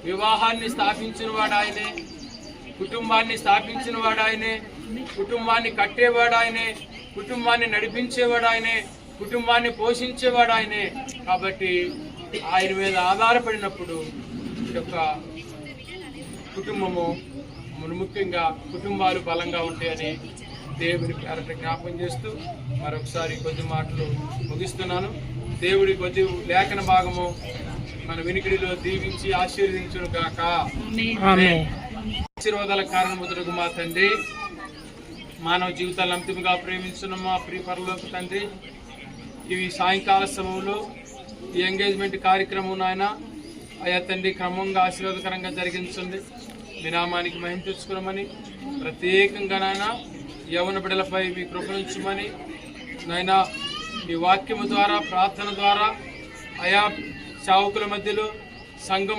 వివాహాన్ని స్థాపించిన వాడు ఆయనే, కుటుంబాన్ని స్థాపించిన వాడు ఆయనే, కుటుంబాన్ని కట్టేవాడు ఆయనే, కుటుంబాన్ని నడిపించేవాడు ఆయనే, కుటుంబాన్ని పోషించేవాడు ఆయనే. కాబట్టి ఆయన మీద ఆధారపడినప్పుడు యొక్క కుటుంబము ముఖ్యంగా కుటుంబాలు బలంగా ఉంటాయని దేవుని పేరట జ్ఞాపం చేస్తూ మరొకసారి కొద్ది మాటలు ముగిస్తున్నాను. దేవుడి కొద్ది లేఖన భాగము మన వినికిడిలో దీవించి ఆశీర్వదించును గాక. ఆశీర్వాదాల కారణముద్రకు మా తండ్రి, మానవ జీవితాలను అంతిమంగా ప్రేమించిన మా ప్రియ పరలోక తండ్రి, ఇవి సాయంకాల సమయంలో ఈ ఎంగేజ్మెంట్ కార్యక్రమం నాయన అయా తండ్రి క్రమంగా ఆశీర్వాదకరంగా జరిగించండి. మీ నామానికి మహిమ తెచ్చుకోమని ప్రత్యేకంగా నాయన యవ్వన బిడ్డలపై మీ కృపణించమని నాయన మీ వాక్యము ద్వారా ప్రార్థన ద్వారా ఆయా సేవకుల మధ్యలో సంఘం